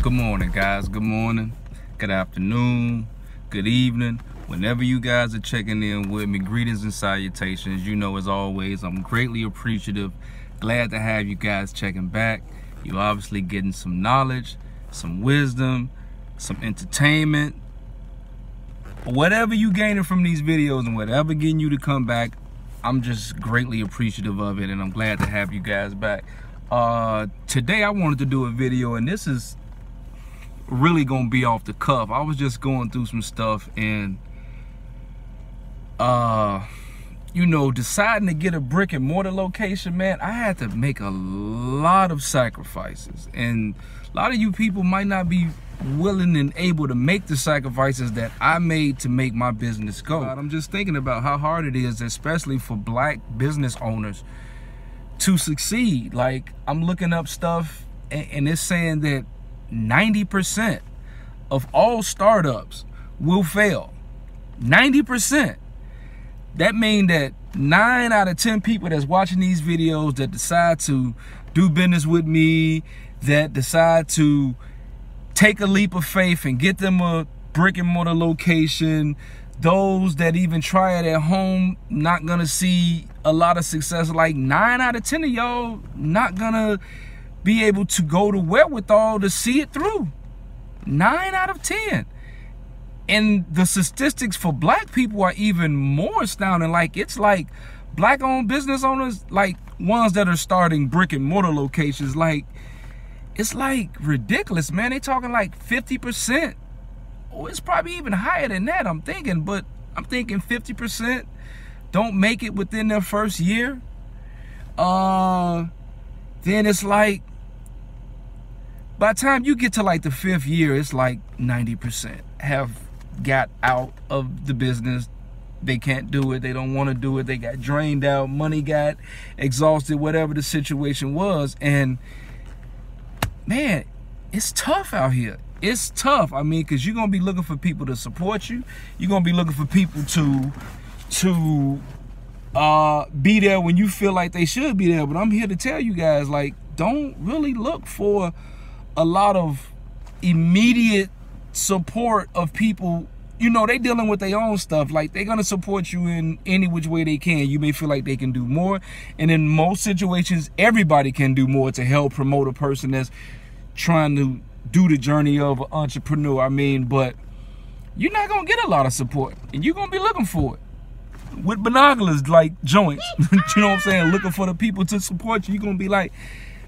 Good morning, guys. Good morning, good afternoon, good evening. Whenever you guys are checking in with me, greetings and salutations. You know, as always, I'm greatly appreciative. Glad to have you guys checking back. You're obviously getting some knowledge, some wisdom, some entertainment. Whatever you gaining from these videos and whatever getting you to come back, I'm just greatly appreciative of it, and I'm glad to have you guys back. Today I wanted to do a video, and this is really gonna be off the cuff. I was just going through some stuff and you know, deciding to get a brick and mortar location, man, I had to make a lot of sacrifices, and a lot of you people might not be willing and able to make the sacrifices that I made to make my business go. I'm just thinking about how hard it is, especially for black business owners, to succeed. Like, I'm looking up stuff and it's saying that 90% of all startups will fail. 90%. That means that 9 out of 10 people that's watching these videos that decide to do business with me, that decide to take a leap of faith and get them a brick and mortar location, those that even try it at home, not gonna see a lot of success. Like 9 out of 10 of y'all not gonna be able to go to wherewithal to see it through. 9 out of 10. And the statistics for black people are even more astounding. Like, it's like black-owned business owners, like ones that are starting brick and mortar locations, like, it's like ridiculous, man. They talking like 50%. Oh, it's probably even higher than that, I'm thinking. But I'm thinking 50% don't make it within their first year. Then it's like, by the time you get to like the 5th year, it's like 90% have got out of the business. They can't do it. They don't want to do it. They got drained out. Money got exhausted, whatever the situation was. And man, it's tough out here. It's tough. I mean, because you're going to be looking for people to support you. You're going to be looking for people to be there when you feel like they should be there. But I'm here to tell you guys, like, don't really look for a lot of immediate support of people. You know, they dealing with their own stuff. Like, they're gonna support you in any which way they can. You may feel like they can do more, and in most situations everybody can do more to help promote a person that's trying to do the journey of an entrepreneur. I mean, but you're not gonna get a lot of support, and you're gonna be looking for it with binoculars, like joints. You know what I'm saying? Looking for the people to support you. You're gonna be like,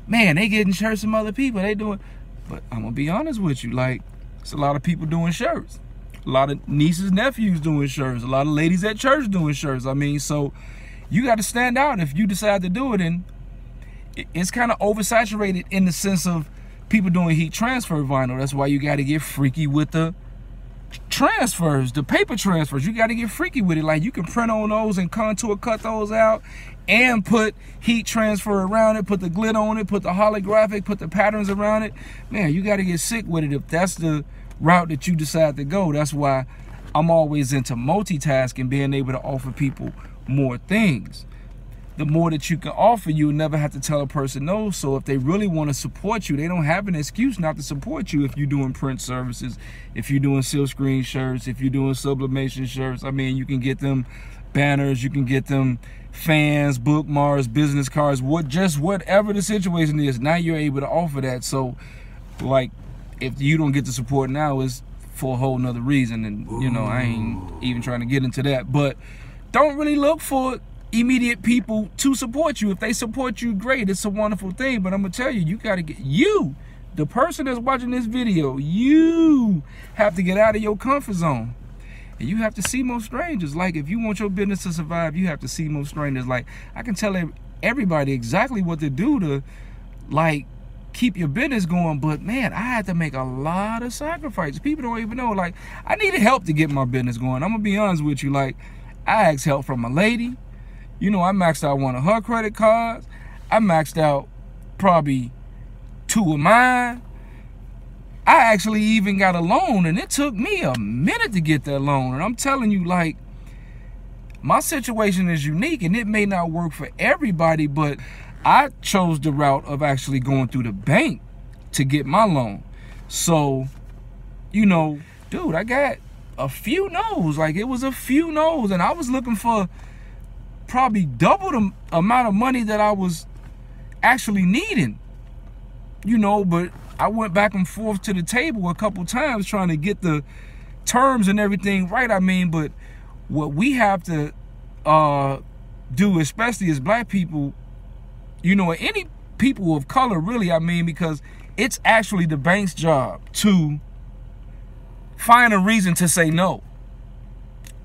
man, they getting shirts from other people, they doing. But I'm gonna be honest with you, like, it's a lot of people doing shirts, a lot of nieces, nephews doing shirts, a lot of ladies at church doing shirts. I mean, so you got to stand out if you decide to do it. And it's kind of oversaturated in the sense of people doing heat transfer vinyl. That's why you got to get freaky with the transfers, the paper transfers. You got to get freaky with it. Like, you can print on those and contour cut those out and put heat transfer around it, put the glitter on it, put the holographic, put the patterns around it. Man, you got to get sick with it if that's the route that you decide to go. That's why I'm always into multitasking, being able to offer people more things. The more that you can offer, you'll never have to tell a person no. So if they really want to support you, they don't have an excuse not to support you. If you're doing print services, if you're doing silk screen shirts, if you're doing sublimation shirts, I mean, you can get them banners, you can get them fans, bookmarks, business cards, whatever the situation is. Now you're able to offer that. So, like, if you don't get the support now, it's for a whole nother reason. And, you know, I ain't even trying to get into that. But don't really look for immediate people to support you. If they support you, great, it's a wonderful thing. But I'm gonna tell you, you gotta get, you, the person that's watching this video, you have to get out of your comfort zone. And you have to see more strangers. Like, if you want your business to survive, you have to see more strangers. Like, I can tell everybody exactly what to do to, like, keep your business going. But man, I had to make a lot of sacrifices. People don't even know. Like, I needed help to get my business going. I'm gonna be honest with you. Like, I asked help from a lady. You know, I maxed out one of her credit cards. I maxed out probably 2 of mine. I actually even got a loan, and it took me a minute to get that loan. And I'm telling you, like, my situation is unique, and it may not work for everybody, but I chose the route of actually going through the bank to get my loan. So, you know, dude, I got a few no's. Like, it was a few no's, and I was looking for probably double the amount of money that I was actually needing, you know. But I went back and forth to the table a couple times trying to get the terms and everything right. I mean, but what we have to do, especially as black people, you know, any people of color really, I mean, because it's actually the bank's job to find a reason to say no.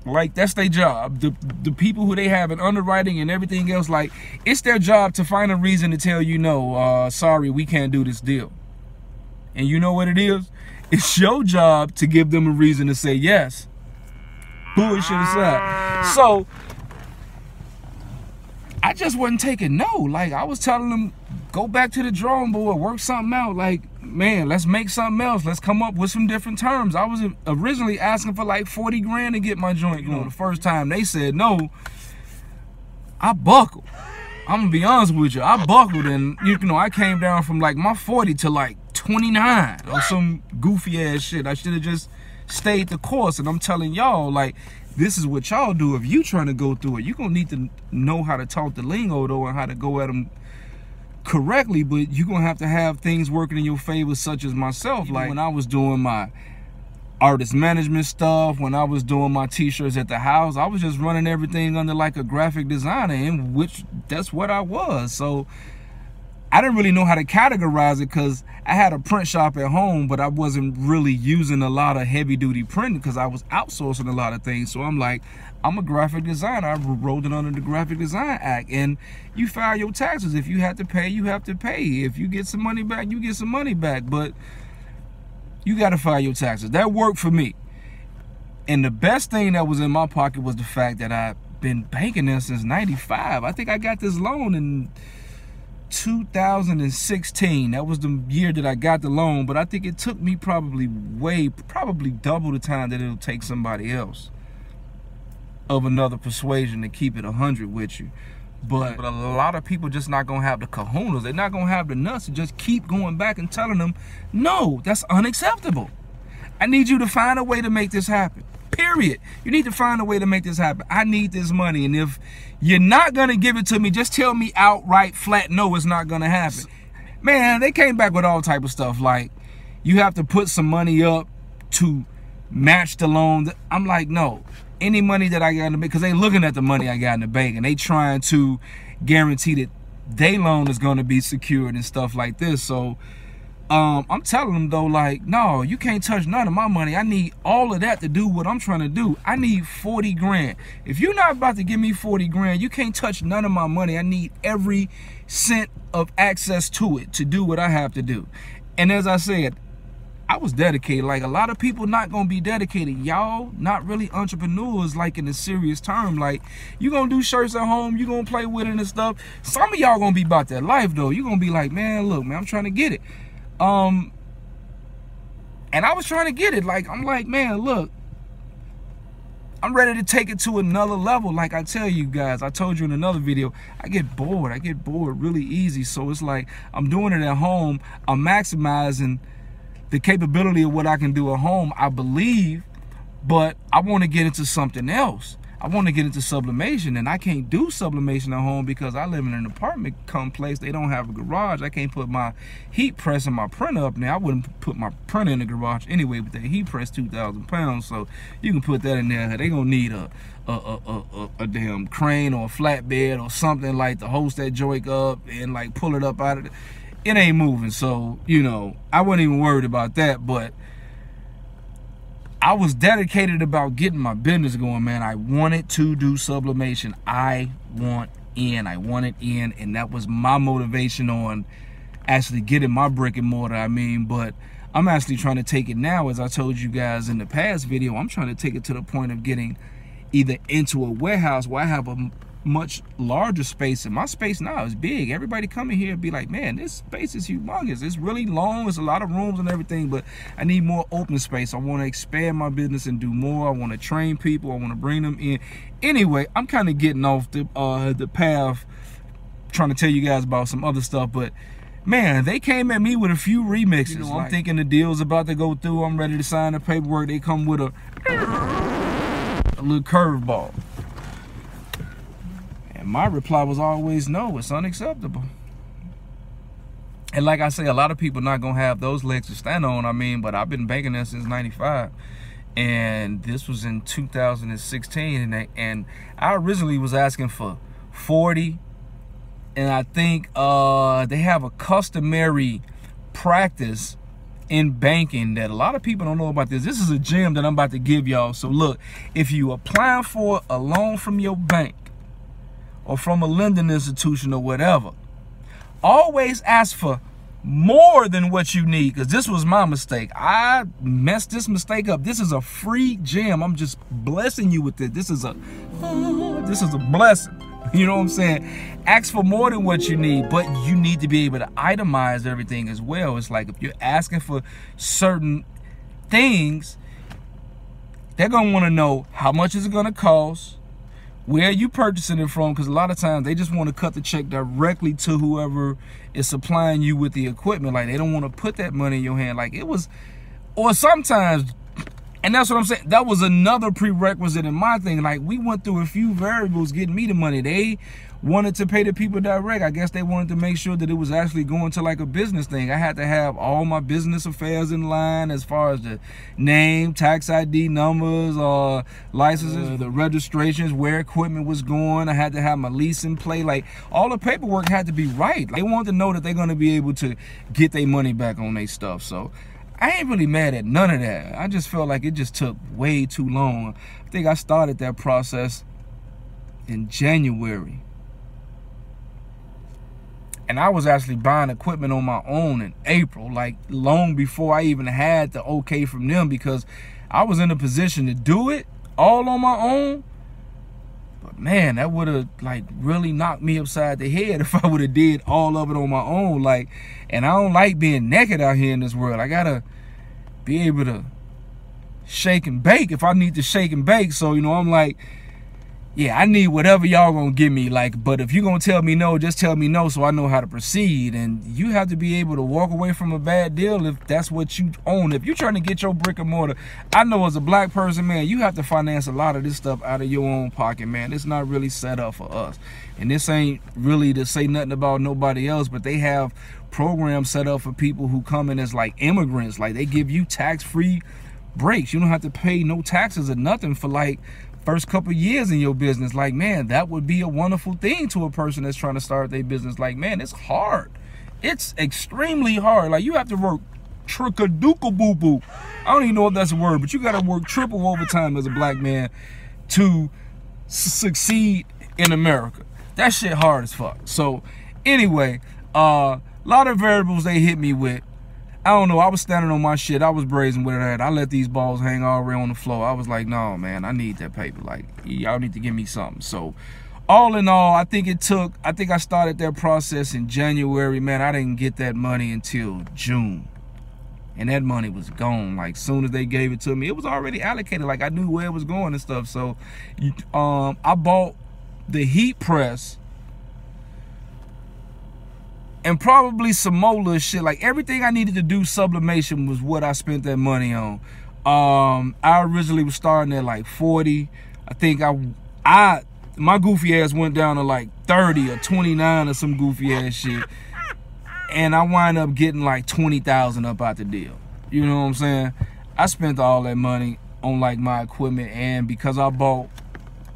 Like, that's their job. The people who they have in underwriting and everything else, like, it's their job to find a reason to tell you no, sorry, we can't do this deal. And you know what it is? It's your job to give them a reason to say yes. Bullshit aside. So, I just wasn't taking no. Like, I was telling them, go back to the drawing board, work something out. Like, man, let's make something else. Let's come up with some different terms. I was originally asking for like 40 grand to get my joint going. The first time they said no, I buckled. I'm gonna be honest with you. I buckled, and you know, I came down from like my 40 to like 29 or some goofy ass shit. I should have just stayed the course. And I'm telling y'all, like, this is what y'all do if you trying to go through it. You're gonna need to know how to talk the lingo though, and how to go at them correctly, but you're gonna have to have things working in your favor, such as myself. Like, when I was doing my artist management stuff, when I was doing my t-shirts at the house, I was just running everything under like a graphic designer, in which that's what I was. So I didn't really know how to categorize it, because I had a print shop at home, but I wasn't really using a lot of heavy duty printing because I was outsourcing a lot of things. So I'm like, I'm a graphic designer. I rolled it under the Graphic Design Act, and you file your taxes. If you have to pay, you have to pay. If you get some money back, you get some money back, but you got to file your taxes. That worked for me. And the best thing that was in my pocket was the fact that I've been banking there since 95. I think I got this loan in 2016. That was the year that I got the loan, but I think it took me probably double the time that it'll take somebody else of another persuasion to keep it 100 with you. But a lot of people just not gonna have the kahunas. They're not gonna have the nuts to just keep going back and telling them, no, that's unacceptable. I need you to find a way to make this happen. Period. You need to find a way to make this happen. I need this money, and if you're not gonna give it to me, just tell me outright, flat, no, it's not gonna happen. Man, they came back with all type of stuff, like you have to put some money up to match the loan. I'm like, no, any money that I got in the bank, because they looking at the money I got in the bank, and they trying to guarantee that their loan is gonna be secured and stuff like this. So I'm telling them though, like, no, you can't touch none of my money. I need all of that to do what I'm trying to do. I need 40 grand. If you're not about to give me 40 grand, you can't touch none of my money. I need every cent of access to it to do what I have to do. And as I said, I was dedicated. Like, a lot of people not gonna be dedicated. Y'all not really entrepreneurs, like, in a serious term. Like, you gonna do shirts at home, you gonna play with it and stuff. Some of y'all gonna be about that life though. You gonna be like, man, look, man, I'm trying to get it. And I was trying to get it. Like, I'm like, man, look, I'm ready to take it to another level. Like I tell you guys, I told you in another video, I get bored really easy. So it's like, I'm doing it at home. I'm maximizing the capability of what I can do at home, I believe, but I want to get into something else. I want to get into sublimation, and I can't do sublimation at home because I live in an apartment complex. They don't have a garage. I can't put my heat press and my printer up there. I wouldn't put my printer in the garage anyway, but that heat press 2,000 pounds, so you can put that in there. They gonna need a damn crane or a flatbed or something, like, to host that joint up and like pull it up out of it. It ain't moving, so, you know, I wasn't even worried about that. But I was dedicated about getting my business going, man. I wanted to do sublimation. I want it in, and that was my motivation on actually getting my brick and mortar. I mean, but I'm actually trying to take it now, as I told you guys in the past video. I'm trying to take it to the point of getting either into a warehouse where I have a much larger space, and my space now is big. Everybody coming here and be like, man, this space is humongous. It's really long. It's a lot of rooms and everything, but I need more open space. I want to expand my business and do more. I want to train people. I want to bring them in. Anyway, I'm kind of getting off the path, trying to tell you guys about some other stuff, but man, they came at me with a few remixes. You know, I'm thinking the deal's about to go through. I'm ready to sign the paperwork. They come with a little curveball. And my reply was always, no, it's unacceptable. And like I say, a lot of people not going to have those legs to stand on. I mean, but I've been banking there since 95. And this was in 2016. And I originally was asking for 40. And I think they have a customary practice in banking that a lot of people don't know about this. This is a gem that I'm about to give y'all. So look, if you applying for a loan from your bank or from a lending institution or whatever, always ask for more than what you need, because this was my mistake. I messed this mistake up. This is a free gem. I'm just blessing you with it. This is a blessing. You know what I'm saying? Ask for more than what you need, but you need to be able to itemize everything as well. It's like if you're asking for certain things, they're going to want to know how much is it going to cost, where are you purchasing it from, because a lot of times they just want to cut the check directly to whoever is supplying you with the equipment. Like, they don't want to put that money in your hand. Like, it was, or sometimes, and that's what I'm saying, that was another prerequisite in my thing. Like, we went through a few variables getting me the money. They wanted to pay the people direct. I guess they wanted to make sure that it was actually going to like a business thing. I had to have all my business affairs in line as far as the name, tax ID numbers, licenses, the registrations, where equipment was going. I had to have my lease in play. Like, all the paperwork had to be right. Like, they wanted to know that they're going to be able to get their money back on their stuff. So I ain't really mad at none of that. I just felt like it just took way too long. I think I started that process in January. And I was actually buying equipment on my own in April, like long before I even had the okay from them, because I was in a position to do it all on my own. But man, that would have like really knocked me upside the head if I would have did all of it on my own. Like, and I don't like being naked out here in this world. I gotta be able to shake and bake if I need to shake and bake. So, you know, I'm like, yeah, I need whatever y'all gonna give me. Like, but if you gonna tell me no, just tell me no so I know how to proceed. And you have to be able to walk away from a bad deal if that's what you own. If you're trying to get your brick and mortar, I know as a black person, man, you have to finance a lot of this stuff out of your own pocket, man. It's not really set up for us. And this ain't really to say nothing about nobody else, but they have programs set up for people who come in as like immigrants. Like, they give you tax-free breaks. You don't have to pay no taxes or nothing for like first couple years in your business. Like, man, that would be a wonderful thing to a person that's trying to start their business. Like, man, it's hard. It's extremely hard. Like, you have to work trick-a-dook-a-boo-boo. I don't even know if that's a word, but you got to work triple overtime as a black man to succeed in America. That shit hard as fuck. So anyway, a lot of variables they hit me with. I don't know, I was standing on my shit. I was brazen with that. I let these balls hang already on the floor. I was like, no, man, I need that paper. Like, y'all need to give me something. So all in all, I think I started that process in January. Man, I didn't get that money until June. And that money was gone. Like, soon as they gave it to me, it was already allocated. Like, I knew where it was going and stuff. So I bought the heat press and probably some more little shit. Like, everything I needed to do sublimation was what I spent that money on. I originally was starting at like 40. I think my goofy ass went down to like 30 or 29 or some goofy ass shit. And I wind up getting like 20,000 up out the deal. You know what I'm saying? I spent all that money on like my equipment, and because I bought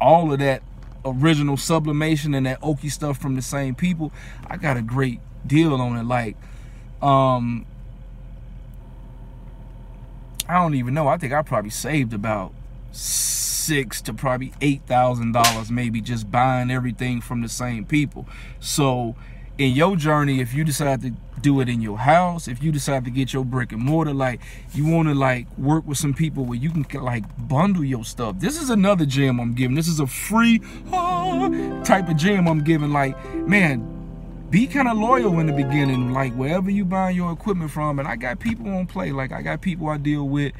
all of that original sublimation and that oaky stuff from the same people, I got a great deal on it. Like, I don't even know. I think I probably saved about $6,000 to probably $8,000 maybe just buying everything from the same people. So in your journey, if you decide to do it in your house, if you decide to get your brick and mortar, like, you want to like work with some people where you can like bundle your stuff. This is another gem I'm giving. This is a free type of gem I'm giving. Like, man, be kind of loyal in the beginning, like wherever you buy your equipment from. And I got people on play. Like, I got people I deal with.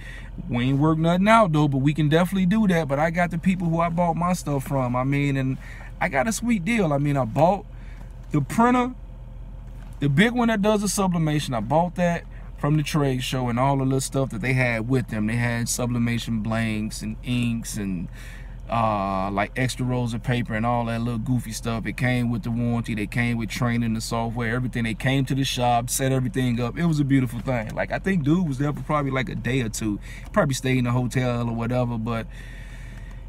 We ain't work nothing out though, but we can definitely do that. But I got the people who I bought my stuff from. I mean, and I got a sweet deal. I mean, I bought the printer the big one that does the sublimation, I bought that from the trade show, and all the little stuff that they had with them. They had sublimation blanks and inks and like extra rolls of paper and all that little goofy stuff. It came with the warranty, they came with training, the software, everything. They came to the shop, set everything up. It was a beautiful thing. Like, I think dude was there for probably like a day or two, probably stayed in a hotel or whatever, but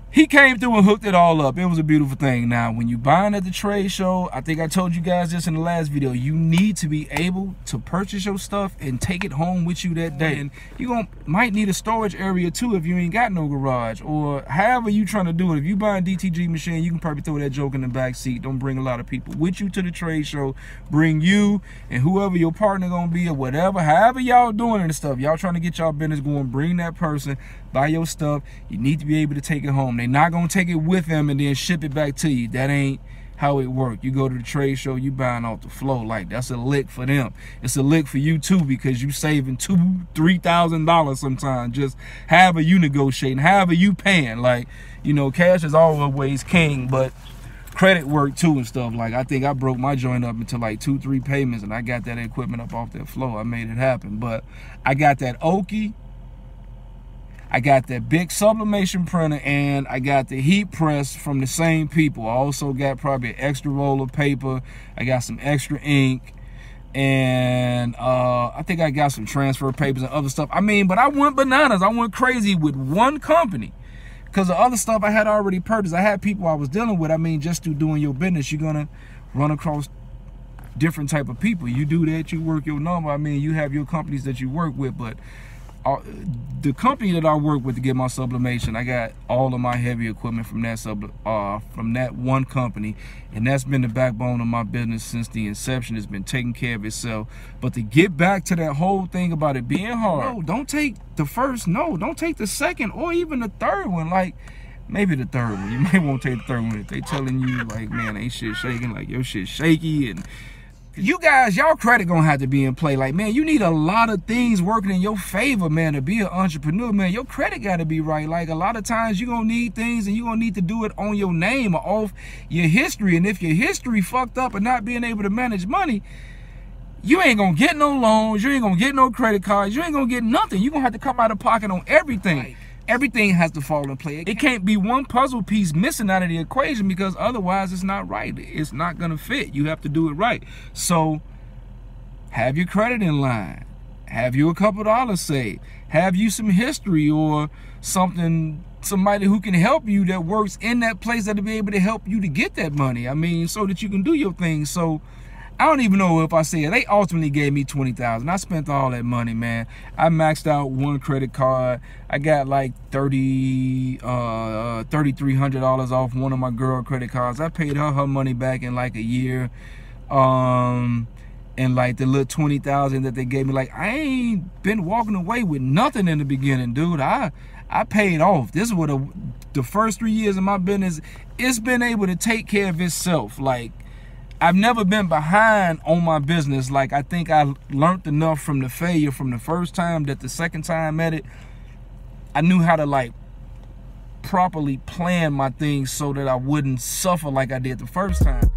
he came through and hooked it all up. It was a beautiful thing. Now, when you buying at the trade show, I think I told you guys this in the last video, you need to be able to purchase your stuff and take it home with you that day. And you might need a storage area too if you ain't got no garage, or however you trying to do it. If you buy a DTG machine, you can probably throw that joke in the back seat. Don't bring a lot of people with you to the trade show. Bring you and whoever your partner gonna be or whatever, however y'all doing and stuff. Y'all trying to get y'all business going, bring that person, buy your stuff. You need to be able to take it home. They're not gonna take it with them and then ship it back to you. That ain't how it works. You go to the trade show, you buying off the flow. Like, that's a lick for them. It's a lick for you too, because you saving $2,000-$3,000 sometimes. Just however you negotiating, however you paying. Like, you know, cash is always king, but credit work too and stuff. Like, I think I broke my joint up into like 2-3 payments, and I got that equipment up off that flow. I made it happen. But I got that Oki, I got that big sublimation printer, and I got the heat press from the same people. I also got probably an extra roll of paper. I got some extra ink, and I think I got some transfer papers and other stuff. I mean, but I went bananas. I went crazy with one company, because the other stuff I had already purchased. I had people I was dealing with. I mean, just through doing your business, you're gonna run across different type of people. You do that, you work your number. I mean, you have your companies that you work with, but the company that I work with to get my sublimation, I got all of my heavy equipment from that one company, and that's been the backbone of my business since the inception. It's been taking care of itself. But to get back to that whole thing about it being hard, no, don't take the first, no, don't take the second or even the third one. Like, maybe the third one. You may want to take the third one if they telling you, like, man, ain't shit shaking, like your shit shaky. And you guys, y'all credit gonna have to be in play. Like, man, you need a lot of things working in your favor, man, to be an entrepreneur, man. Your credit gotta be right. Like, a lot of times you gonna need things, and you gonna need to do it on your name or off your history. And if your history fucked up and not being able to manage money, you ain't gonna get no loans, you ain't gonna get no credit cards, you ain't gonna get nothing. You gonna have to come out of pocket on everything. Right. Everything has to fall in play. It can't be one puzzle piece missing out of the equation, because otherwise it's not right. It's not gonna fit. You have to do it right. So have your credit in line. Have you a couple dollars saved. Have you some history or something, somebody who can help you that works in that place that'll be able to help you to get that money. I mean, so that you can do your thing. So I don't even know if I said, they ultimately gave me $20,000. I spent all that money, man. I maxed out one credit card. I got like $3,300 off one of my girl credit cards. I paid her money back in like a year. And like the little $20,000 that they gave me, like, I ain't been walking away with nothing in the beginning, dude. I paid off. This is what the first 3 years of my business, it's been able to take care of itself. Like, I've never been behind on my business. Like, I think I learned enough from the failure from the first time that the second time at it, I knew how to like properly plan my things so that I wouldn't suffer like I did the first time.